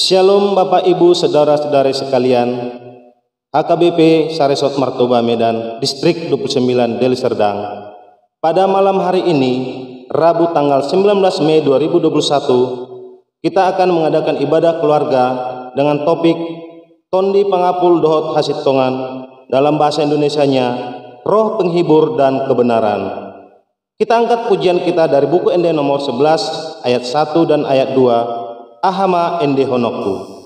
Shalom Bapak Ibu Saudara-saudari sekalian, HKBP Saresot Martoba Medan, Distrik 29 Deli Serdang. Pada malam hari ini, Rabu tanggal 19 Mei 2021, kita akan mengadakan ibadah keluarga dengan topik Tondi Pangapul Dohot Hasit Tongan, dalam bahasa Indonesianya, Roh Penghibur dan Kebenaran. Kita angkat pujian kita dari buku ND nomor 11 ayat 1 dan ayat 2, Ahama Ende Honokku.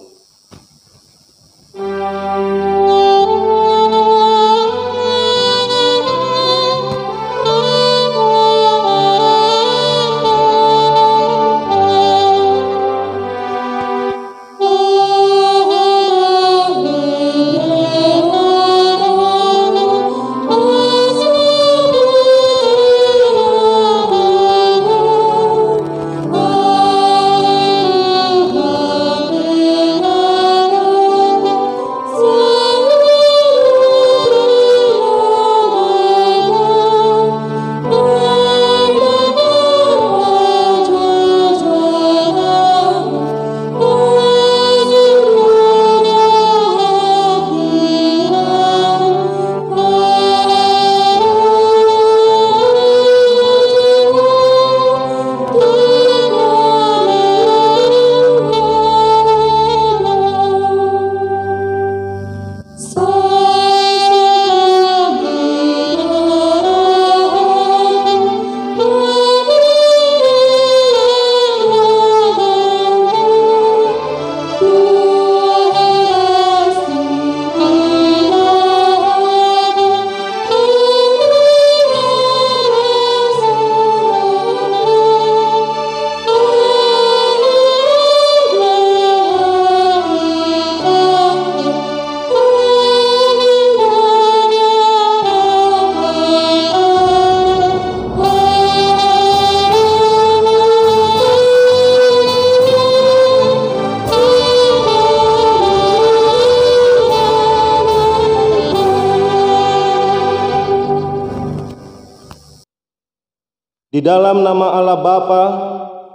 Di dalam nama Allah Bapa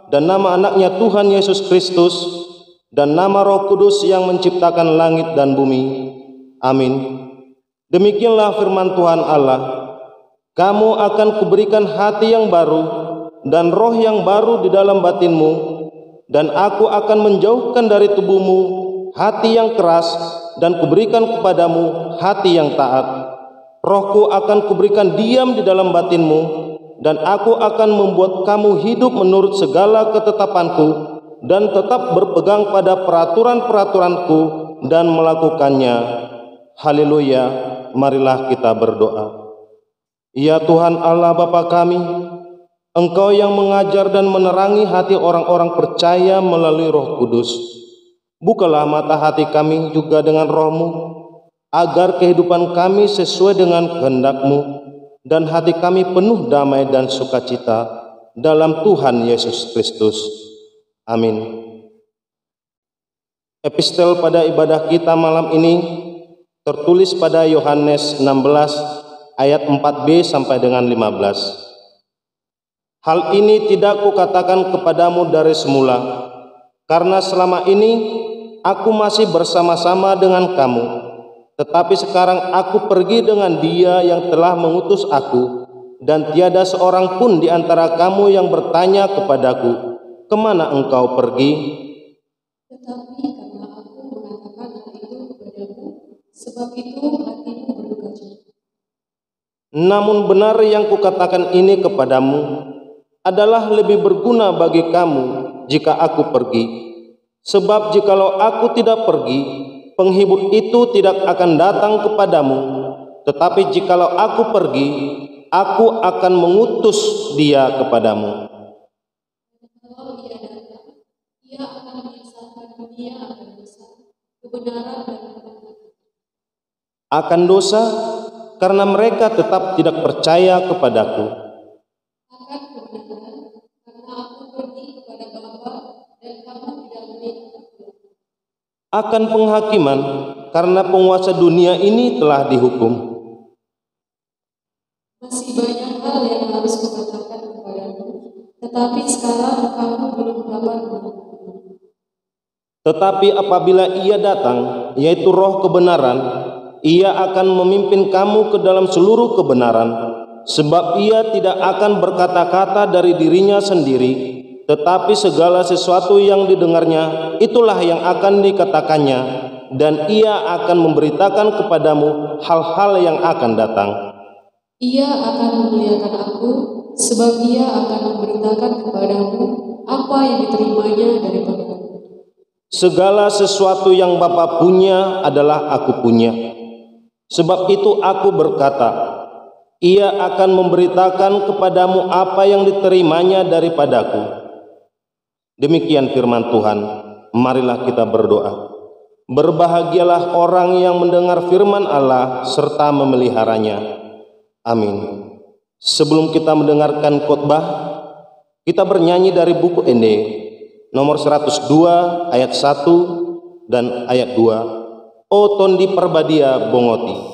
dan nama anaknya Tuhan Yesus Kristus dan nama Roh Kudus yang menciptakan langit dan bumi. Amin. Demikianlah firman Tuhan Allah. Kamu akan kuberikan hati yang baru dan roh yang baru di dalam batinmu, dan aku akan menjauhkan dari tubuhmu hati yang keras dan kuberikan kepadamu hati yang taat. Rohku akan kuberikan diam di dalam batinmu, dan aku akan membuat kamu hidup menurut segala ketetapanku dan tetap berpegang pada peraturan-peraturanku dan melakukannya. Haleluya, marilah kita berdoa. Ya Tuhan Allah Bapa kami, Engkau yang mengajar dan menerangi hati orang-orang percaya melalui Roh Kudus. Bukalah mata hati kami juga dengan Roh-Mu, agar kehidupan kami sesuai dengan kehendak-Mu, dan hati kami penuh damai dan sukacita dalam Tuhan Yesus Kristus. Amin. Epistel pada ibadah kita malam ini tertulis pada Yohanes 16 ayat 4b sampai dengan 15. Hal ini tidak kukatakan kepadamu dari semula, karena selama ini aku masih bersama-sama dengan kamu. Tetapi sekarang aku pergi dengan Dia yang telah mengutus aku, dan tiada seorang pun di antara kamu yang bertanya kepadaku, kemana engkau pergi? Tetapi karena aku mengatakan hal itu kepadamu, sebab itu hatimu berduka cita. Namun benar yang kukatakan ini kepadamu adalah lebih berguna bagi kamu jika aku pergi. Sebab jikalau aku tidak pergi, penghibur itu tidak akan datang kepadamu, tetapi jikalau aku pergi, aku akan mengutus Dia kepadamu. Kalau Ia datang, Ia akan mengisahkan dunia akan dosa, kebenaran dan kebenaran. Akan dosa, karena mereka tetap tidak percaya kepadaku. Akan kebenaran, karena aku pergi kepada Bapa dan kamu tidak melihat aku. Akan penghakiman, karena penguasa dunia ini telah dihukum. Masih banyak hal yang harus kukatakan kepadamu, tetapi sekarang kamu belum dapat mengerti. Tetapi apabila Ia datang, yaitu Roh kebenaran, Ia akan memimpin kamu ke dalam seluruh kebenaran, sebab Ia tidak akan berkata-kata dari dirinya sendiri, tetapi segala sesuatu yang didengarnya, itulah yang akan dikatakannya, dan Ia akan memberitakan kepadamu hal-hal yang akan datang. Ia akan memuliakan aku, sebab Ia akan memberitakan kepadamu apa yang diterimanya daripadaku. Segala sesuatu yang Bapa punya adalah aku punya. Sebab itu aku berkata, Ia akan memberitakan kepadamu apa yang diterimanya daripadaku. Demikian firman Tuhan. Marilah kita berdoa. Berbahagialah orang yang mendengar firman Allah serta memeliharanya. Amin. Sebelum kita mendengarkan khotbah, kita bernyanyi dari buku Ende nomor 102 ayat 1 dan ayat 2. O Tondi Perbadia Bongoti.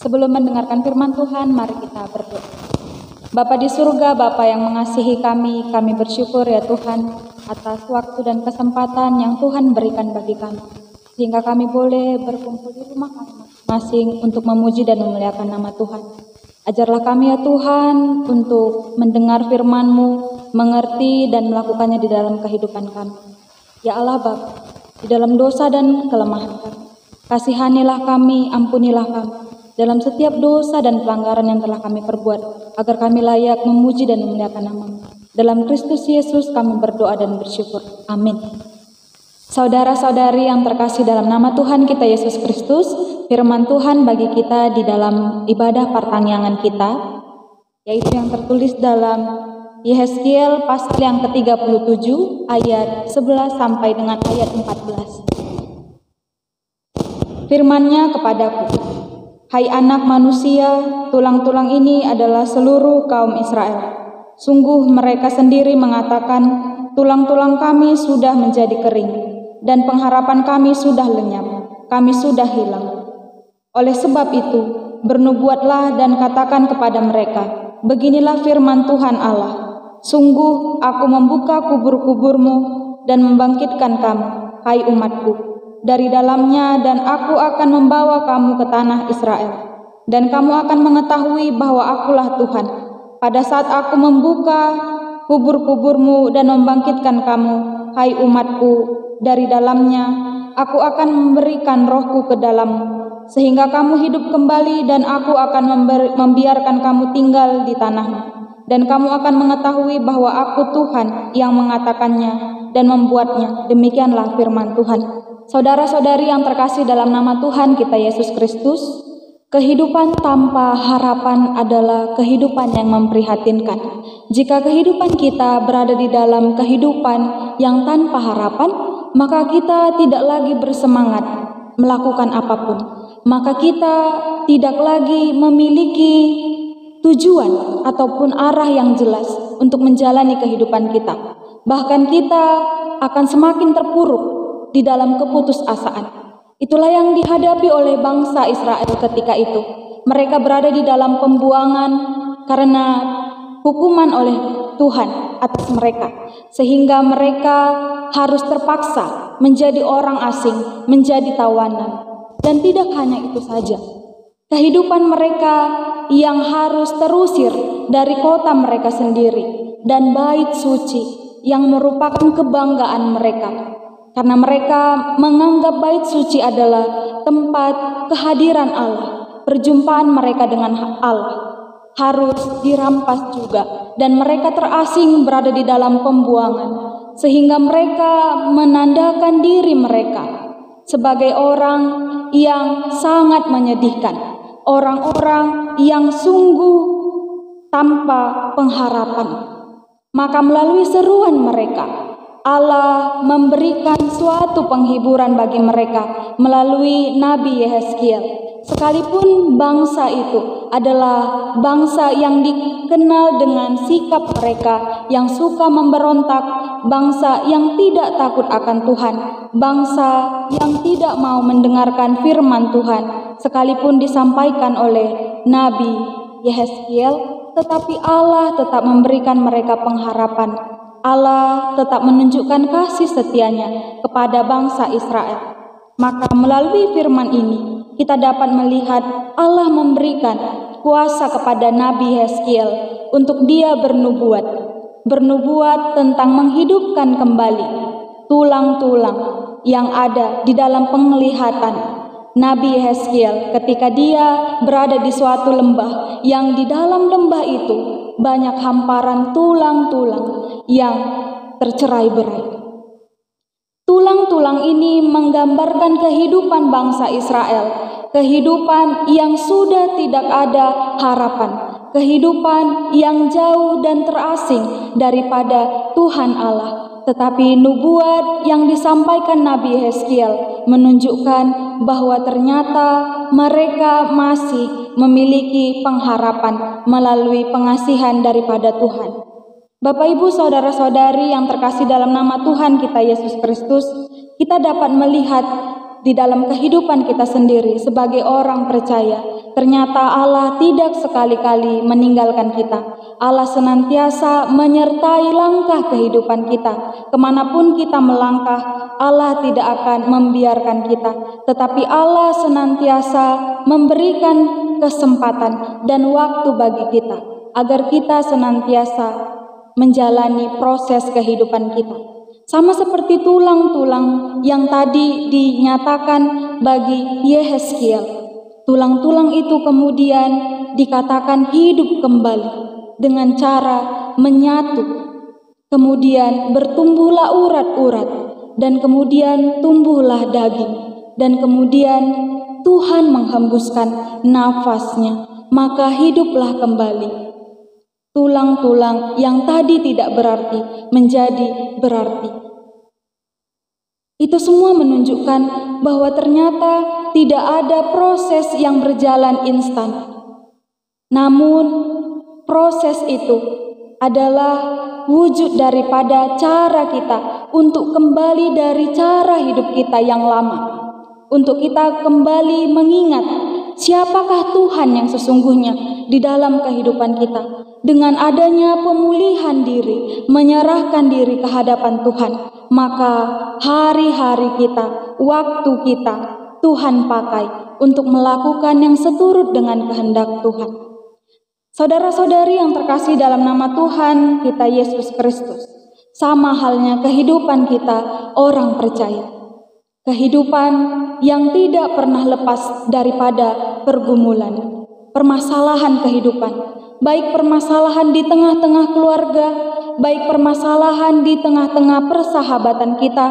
Sebelum mendengarkan firman Tuhan, mari kita berdoa. Bapa di surga, Bapa yang mengasihi kami bersyukur ya Tuhan atas waktu dan kesempatan yang Tuhan berikan bagi kami, sehingga kami boleh berkumpul di rumah kami masing-masing untuk memuji dan memuliakan nama Tuhan. Ajarlah kami ya Tuhan untuk mendengar firman-Mu, mengerti dan melakukannya di dalam kehidupan kami. Ya Allah Bapa, di dalam dosa dan kelemahan kami, kasihanilah kami, ampunilah kami dalam setiap dosa dan pelanggaran yang telah kami perbuat, agar kami layak memuji dan memuliakan nama-Mu. Dalam Kristus Yesus kami berdoa dan bersyukur. Amin. Saudara-saudari yang terkasih dalam nama Tuhan kita Yesus Kristus, firman Tuhan bagi kita di dalam ibadah pertangyangan kita, yaitu yang tertulis dalam Yehezkiel pasal yang ke-37 ayat 11 sampai dengan ayat 14. Firman-Nya kepadaku, hai anak manusia, tulang-tulang ini adalah seluruh kaum Israel. Sungguh mereka sendiri mengatakan, tulang-tulang kami sudah menjadi kering, dan pengharapan kami sudah lenyap, kami sudah hilang. Oleh sebab itu, bernubuatlah dan katakan kepada mereka, beginilah firman Tuhan Allah, sungguh aku membuka kubur-kuburmu dan membangkitkan kamu, hai umatku, dari dalamnya, dan aku akan membawa kamu ke tanah Israel. Dan kamu akan mengetahui bahwa akulah Tuhan, pada saat aku membuka kubur-kuburmu dan membangkitkan kamu, hai umatku, dari dalamnya aku akan memberikan rohku ke dalammu, sehingga kamu hidup kembali dan aku akan membiarkan kamu tinggal di tanahmu. Dan kamu akan mengetahui bahwa aku Tuhan yang mengatakannya dan membuatnya. Demikianlah firman Tuhan. Saudara-saudari yang terkasih dalam nama Tuhan kita Yesus Kristus, kehidupan tanpa harapan adalah kehidupan yang memprihatinkan. Jika kehidupan kita berada di dalam kehidupan yang tanpa harapan, maka kita tidak lagi bersemangat melakukan apapun. Maka kita tidak lagi memiliki tujuan ataupun arah yang jelas untuk menjalani kehidupan kita. Bahkan kita akan semakin terpuruk di dalam keputusasaan. Itulah yang dihadapi oleh bangsa Israel ketika itu. Mereka berada di dalam pembuangan karena hukuman oleh Tuhan atas mereka, sehingga mereka harus terpaksa menjadi orang asing, menjadi tawanan. Dan tidak hanya itu saja, kehidupan mereka yang harus terusir dari kota mereka sendiri dan bait suci yang merupakan kebanggaan mereka, karena mereka menganggap bait suci adalah tempat kehadiran Allah, perjumpaan mereka dengan Allah, harus dirampas juga, dan mereka terasing berada di dalam pembuangan, sehingga mereka menandakan diri mereka sebagai orang yang sangat menyedihkan, orang-orang yang sungguh tanpa pengharapan. Maka melalui seruan mereka, Allah memberikan suatu penghiburan bagi mereka melalui Nabi Yehezkiel. Sekalipun bangsa itu adalah bangsa yang dikenal dengan sikap mereka yang suka memberontak, bangsa yang tidak takut akan Tuhan, bangsa yang tidak mau mendengarkan firman Tuhan, sekalipun disampaikan oleh Nabi Yehezkiel, tetapi Allah tetap memberikan mereka pengharapan. Allah tetap menunjukkan kasih setianya kepada bangsa Israel. Maka melalui firman ini kita dapat melihat Allah memberikan kuasa kepada Nabi Yehezkiel untuk dia bernubuat tentang menghidupkan kembali tulang-tulang yang ada di dalam penglihatan Nabi Yehezkiel ketika dia berada di suatu lembah, yang di dalam lembah itu banyak hamparan tulang-tulang yang tercerai-berai. Tulang-tulang ini menggambarkan kehidupan bangsa Israel, kehidupan yang sudah tidak ada harapan, kehidupan yang jauh dan terasing daripada Tuhan Allah. Tetapi nubuat yang disampaikan Nabi Yehezkiel menunjukkan bahwa ternyata mereka masih memiliki pengharapan melalui pengasihan daripada Tuhan. Bapak, Ibu, saudara-saudari yang terkasih dalam nama Tuhan kita Yesus Kristus, kita dapat melihat di dalam kehidupan kita sendiri sebagai orang percaya, ternyata Allah tidak sekali-kali meninggalkan kita. Allah senantiasa menyertai langkah kehidupan kita. Kemanapun kita melangkah, Allah tidak akan membiarkan kita, tetapi Allah senantiasa memberikan kesempatan dan waktu bagi kita, agar kita senantiasa menjalani proses kehidupan kita. Sama seperti tulang-tulang yang tadi dinyatakan bagi Yehezkiel. Tulang-tulang itu kemudian dikatakan hidup kembali dengan cara menyatu. Kemudian bertumbuhlah urat-urat dan kemudian tumbuhlah daging. Dan kemudian Tuhan menghembuskan nafasnya, maka hiduplah kembali. Tulang-tulang yang tadi tidak berarti menjadi berarti. Itu semua menunjukkan bahwa ternyata tidak ada proses yang berjalan instan. Namun proses itu adalah wujud daripada cara kita untuk kembali dari cara hidup kita yang lama. Untuk kita kembali mengingat siapakah Tuhan yang sesungguhnya di dalam kehidupan kita. Dengan adanya pemulihan diri, menyerahkan diri ke hadapan Tuhan, maka hari-hari kita, waktu kita, Tuhan pakai untuk melakukan yang seturut dengan kehendak Tuhan. Saudara-saudari yang terkasih dalam nama Tuhan kita Yesus Kristus, Sama halnya kehidupan kita orang percaya. Kehidupan yang tidak pernah lepas daripada pergumulan, permasalahan kehidupan, baik permasalahan di tengah-tengah keluarga, baik permasalahan di tengah-tengah persahabatan kita,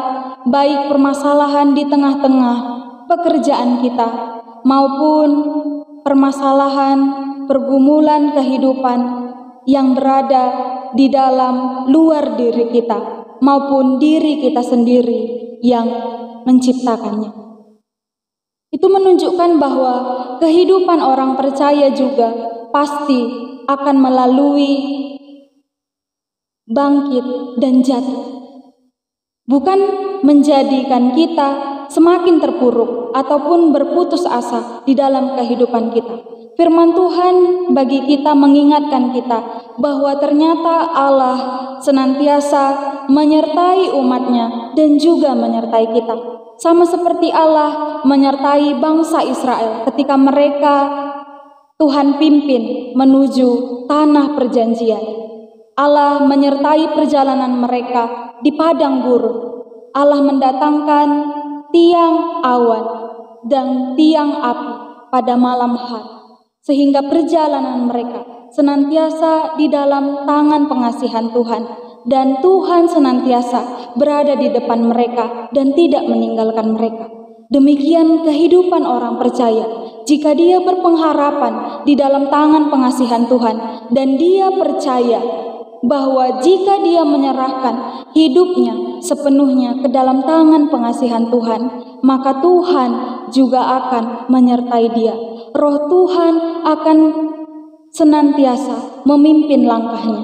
baik permasalahan di tengah-tengah pekerjaan kita, maupun permasalahan pergumulan kehidupan yang berada di dalam luar diri kita, maupun diri kita sendiri yang menciptakannya. Itu menunjukkan bahwa kehidupan orang percaya juga pasti akan melalui bangkit dan jatuh. Bukan menjadikan kita semakin terpuruk ataupun berputus asa di dalam kehidupan kita. Firman Tuhan bagi kita mengingatkan kita bahwa ternyata Allah senantiasa menyertai umatnya dan juga menyertai kita. Sama seperti Allah menyertai bangsa Israel ketika mereka Tuhan pimpin menuju tanah perjanjian. Allah menyertai perjalanan mereka di padang gurun. Allah mendatangkan tiang awan dan tiang api pada malam hari, sehingga perjalanan mereka senantiasa di dalam tangan pengasihan Tuhan, dan Tuhan senantiasa berada di depan mereka dan tidak meninggalkan mereka. Demikian kehidupan orang percaya, jika dia berpengharapan di dalam tangan pengasihan Tuhan, dan dia percaya bahwa jika dia menyerahkan hidupnya sepenuhnya ke dalam tangan pengasihan Tuhan, maka Tuhan juga akan menyertai dia. Roh Tuhan akan senantiasa memimpin langkahnya.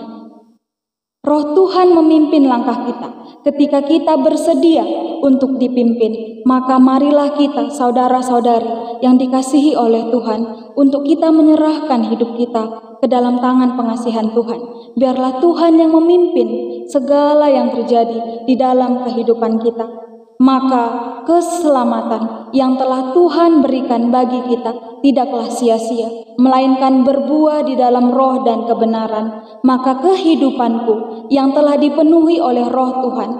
Roh Tuhan memimpin langkah kita. Ketika kita bersedia untuk dipimpin, maka marilah kita, saudara-saudari yang dikasihi oleh Tuhan, untuk kita menyerahkan hidup kita ke dalam tangan pengasihan Tuhan. Biarlah Tuhan yang memimpin segala yang terjadi di dalam kehidupan kita. Maka keselamatan yang telah Tuhan berikan bagi kita tidaklah sia-sia, melainkan berbuah di dalam roh dan kebenaran. Maka kehidupanku yang telah dipenuhi oleh roh Tuhan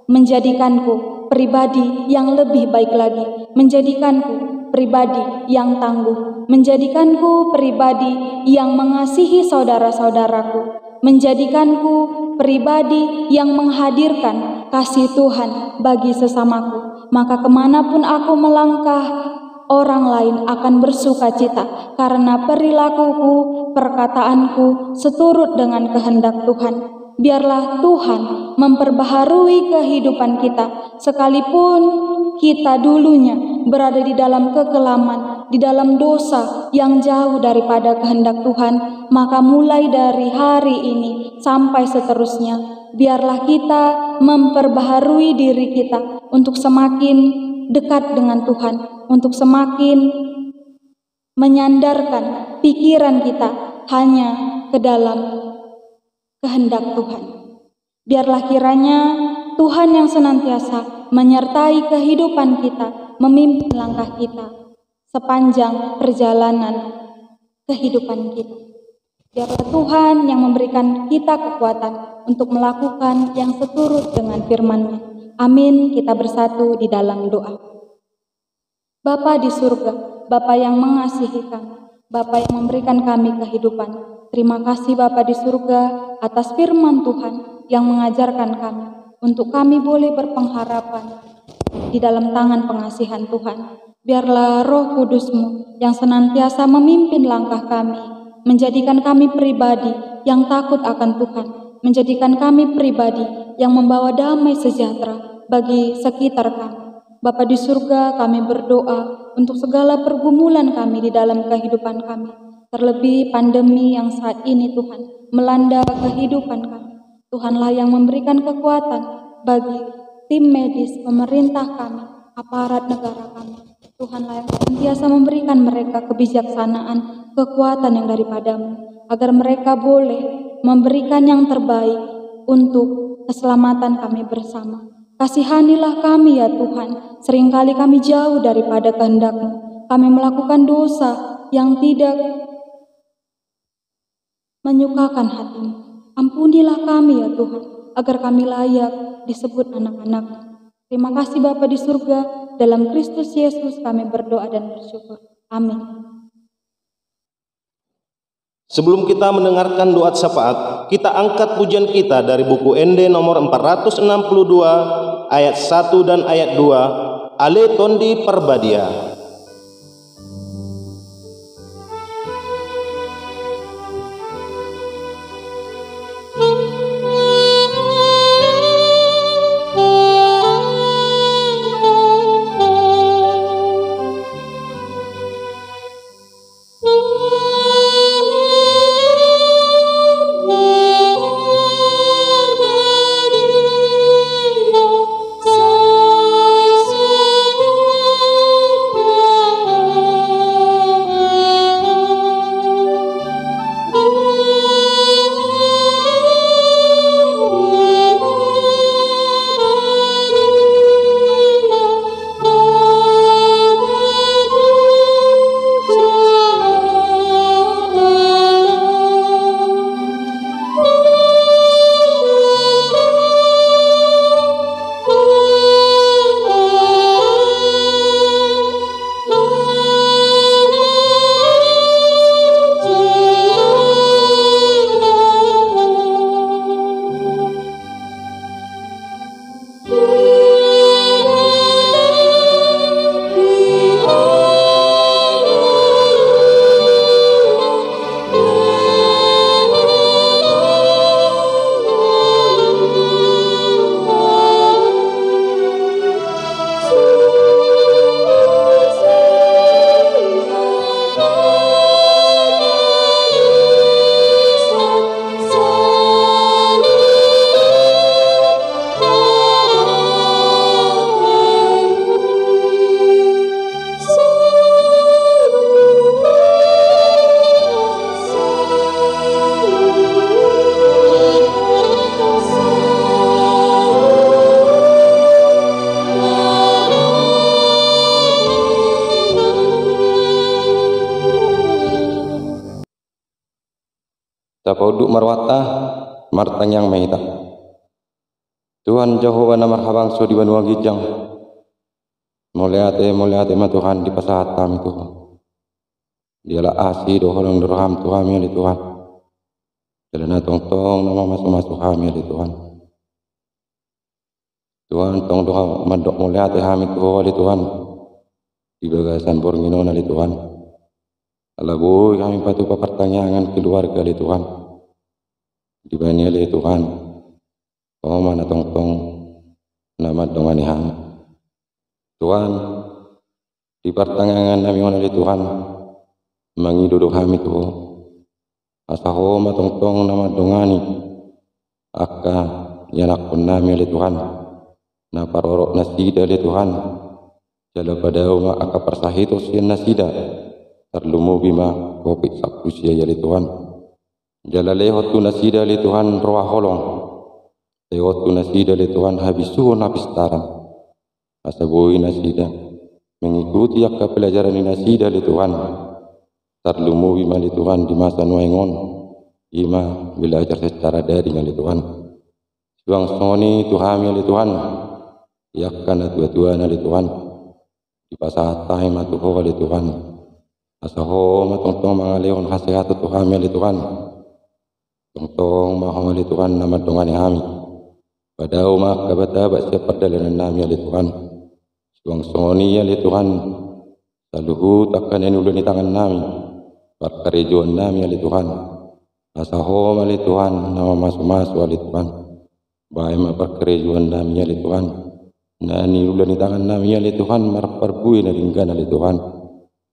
menjadikanku pribadi yang lebih baik lagi, menjadikanku pribadi yang tangguh, menjadikanku pribadi yang mengasihi saudara-saudaraku, menjadikanku pribadi yang menghadirkan kasih Tuhan bagi sesamaku. Maka kemanapun aku melangkah, orang lain akan bersuka cita karena perilakuku, perkataanku seturut dengan kehendak Tuhan. Biarlah Tuhan memperbaharui kehidupan kita, sekalipun kita dulunya berada di dalam kekelaman, di dalam dosa yang jauh daripada kehendak Tuhan. Maka mulai dari hari ini sampai seterusnya, biarlah kita memperbaharui diri kita untuk semakin dekat dengan Tuhan, untuk semakin menyandarkan pikiran kita hanya ke dalam kehendak Tuhan. Biarlah kiranya Tuhan yang senantiasa menyertai kehidupan kita, memimpin langkah kita sepanjang perjalanan kehidupan kita. Biarlah Tuhan yang memberikan kita kekuatan untuk melakukan yang seturut dengan firman-Nya. Amin. Kita bersatu di dalam doa. Bapa di surga, Bapa yang mengasihi kami, Bapa yang memberikan kami kehidupan. Terima kasih Bapa di surga atas firman Tuhan yang mengajarkan kami untuk kami boleh berpengharapan di dalam tangan pengasihan Tuhan. Biarlah Roh Kudus-Mu yang senantiasa memimpin langkah kami, menjadikan kami pribadi yang takut akan Tuhan, menjadikan kami pribadi yang membawa damai sejahtera bagi sekitar kami. Bapa di surga, kami berdoa untuk segala pergumulan kami di dalam kehidupan kami, terlebih pandemi yang saat ini Tuhan melanda kehidupan kami. Tuhanlah yang memberikan kekuatan bagi tim medis, pemerintah kami, aparat negara kami. Tuhanlah yang senantiasa memberikan mereka kebijaksanaan, kekuatan yang daripadamu, agar mereka boleh memberikan yang terbaik untuk keselamatan kami bersama. Kasihanilah kami ya Tuhan, seringkali kami jauh daripada kehendak-Mu. Kami melakukan dosa yang tidak menyukakan hati-Mu. Ampunilah kami ya Tuhan. agar kami layak disebut anak-anak. Terima kasih Bapa di surga, dalam Kristus Yesus kami berdoa dan bersyukur. Amin. Sebelum kita mendengarkan doa syafaat, kita angkat pujian kita dari buku ND nomor 462 ayat 1 dan ayat 2, Ale Tondi Perbadia. Tapauduk marwatah martang yang mahita. Tuhan Jehovah na marhabang so di banua gijang. Muliate ma Tuhan di pasahat kami Tuhan. Dialah asih doholong durham Tuhan ya Tuhan. Jalana tong nama masuk kami ya Tuhan. Tuhan tong doa mandok muliate kami Tuhan. Di bagasan borngino na Tuhan. Alaboy kami patu pertanyaan keluarga li Tuhan. Di bani li Tuhan. Oh mana tong nama dongani hang. Tuhan di pertanyaan nami ona li Tuhan. Mangidodo kami Tuhan. Asaho ma tong nama dongani. Akka yanak pun nami li Tuhan. Na parorok nasida li Tuhan. Jala pada ma akka persahitos yan nasida. Terlumu bima kopik sakusia ya li Tuhan. Jala lehot tu nasida li Tuhan roa holong. Lehot tu nasida li Tuhan habisuhun habis taran. Asabui nasida mengikuti akka pelajaran ni nasida li Tuhan. Terlumu bima li Tuhan di masa nuengon. Ima belajar secara daring li Tuhan. Suang soni Tuhan ya li Tuhan. Yakkan tua-tua li Tuhan. Di pasahat tahi matuho li Tuhan. Asaho matong mangalihon khasiat Tuhan ya li Tuhan. Tong mahong li Tuhan nama dongani kami. Padao mak kabata basya perdalanan nami ya li Tuhan. Suang soni ya li Tuhan. Saluhu takkan yang ulun di tangan nami. Perkarijuan nami ya li Tuhan. Asaho ma li Tuhan nama masu-masu ya li Tuhan. Bae ma perkarijuan nami ya li Tuhan. Nani ulun di tangan nami ya li Tuhan marparbui na ringgan ya li Tuhan.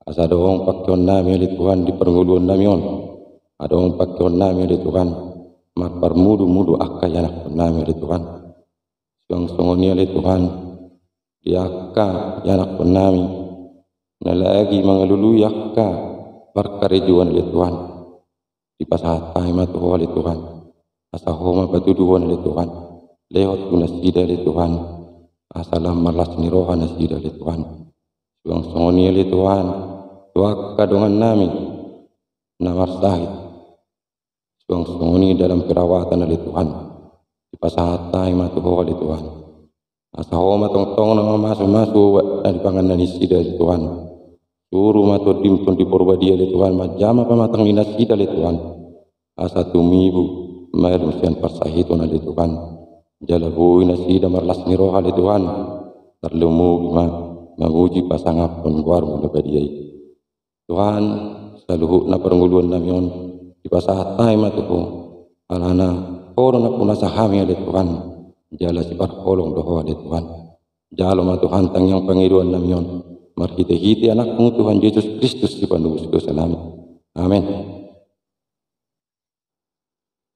Asa doong pakyon nami li Tuhan di pernguluan nami on. Adong pakyon nami li Tuhan. Marparmudu-mudu akka yanak nami li Tuhan. Suang songonia li Tuhan. Di akka yanak nami. Nalagi mangalulu yakka perkarijuan li Tuhan. Di pasahat tahi matuho li Tuhan. Asa homa batuduan li Tuhan. Lehot kunasida li Tuhan. Asalam malas niroha nasida li Tuhan. Suang songonia li Tuhan. Tuak kadongan nami namar sahid suang sunguni dalam perawatan oleh Tuhan Dipasahatai matu holi Tuhan. Asaho matong-tong nama masu-masu dari panganan isi dari Tuhan. Suruh matu dimtun di porbadia li Tuhan. Majama pamatang linasida li Tuhan. Asa tumibu mayar musian parsahitun li Tuhan. Jalabu inasida marlas niroha li Tuhan. Terlemu gima menguji pasangap pengguar mudabadiai. Tuhan saluhu na pernguluan namion dipasahatai matuku alana kono na punasahami ali Tuhan. Jala si parholong doho ali Tuhan. Jalo ma Tuhan tang yang pangiruan namion. Marhite-hite anakmu Tuhan Yesus Kristus di panubus dosa nami. Amin.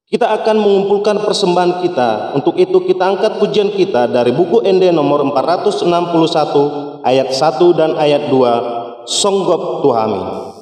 Kita akan mengumpulkan persembahan kita. Untuk itu kita angkat pujian kita dari buku ND nomor 461 ayat 1 dan ayat 2. Songgop Tuhami.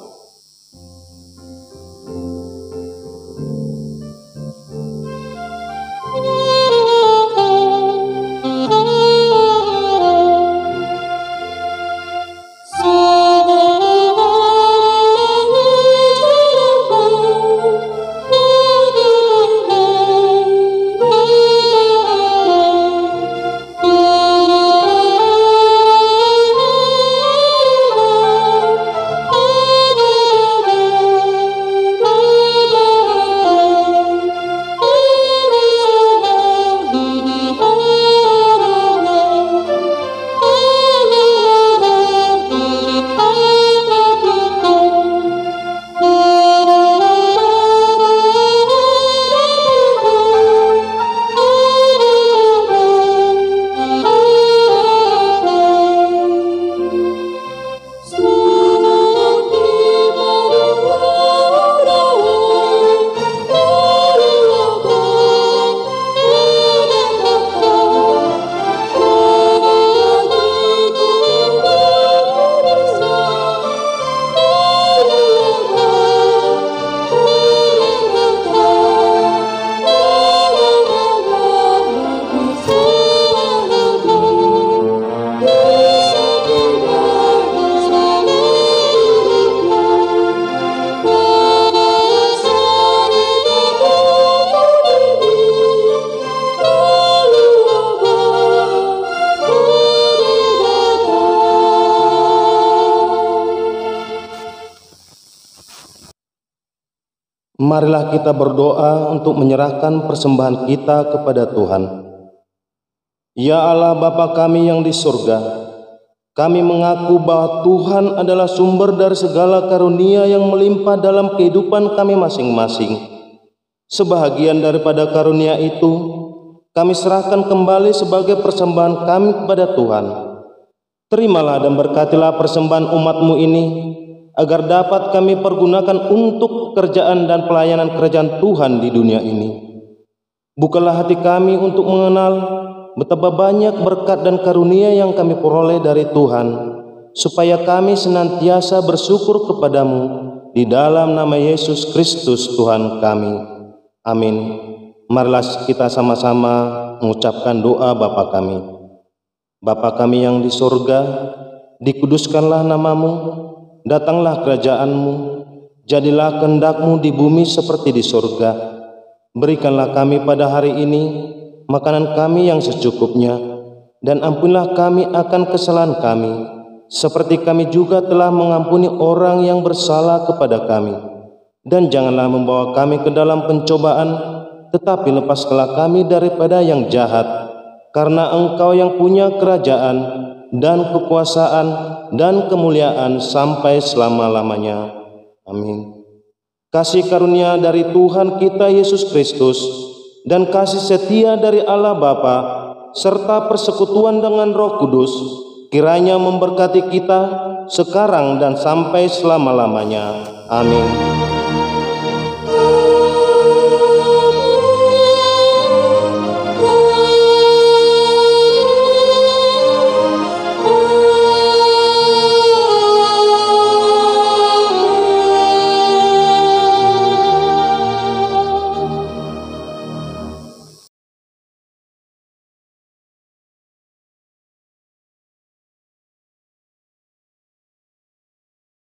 Marilah kita berdoa untuk menyerahkan persembahan kita kepada Tuhan. Ya Allah Bapa kami yang di surga, kami mengaku bahwa Tuhan adalah sumber dari segala karunia yang melimpah dalam kehidupan kami masing-masing. Sebahagian daripada karunia itu, kami serahkan kembali sebagai persembahan kami kepada Tuhan. Terimalah dan berkatilah persembahan umat-Mu ini, agar dapat kami pergunakan untuk pekerjaan dan pelayanan kerajaan Tuhan di dunia ini. Bukalah hati kami untuk mengenal betapa banyak berkat dan karunia yang kami peroleh dari Tuhan, supaya kami senantiasa bersyukur kepadamu di dalam nama Yesus Kristus Tuhan kami. Amin. Marilah kita sama-sama mengucapkan doa Bapa kami. Bapa kami yang di surga, dikuduskanlah namamu, datanglah kerajaan-Mu, jadilah kehendak-Mu di bumi seperti di surga. Berikanlah kami pada hari ini makanan kami yang secukupnya, dan ampunilah kami akan kesalahan kami, seperti kami juga telah mengampuni orang yang bersalah kepada kami. Dan janganlah membawa kami ke dalam pencobaan, tetapi lepaskanlah kami daripada yang jahat, karena Engkau yang punya kerajaan dan kekuasaan dan kemuliaan sampai selama-lamanya. Amin. Kasih karunia dari Tuhan kita Yesus Kristus dan kasih setia dari Allah Bapa serta persekutuan dengan Roh Kudus kiranya memberkati kita sekarang dan sampai selama-lamanya. Amin.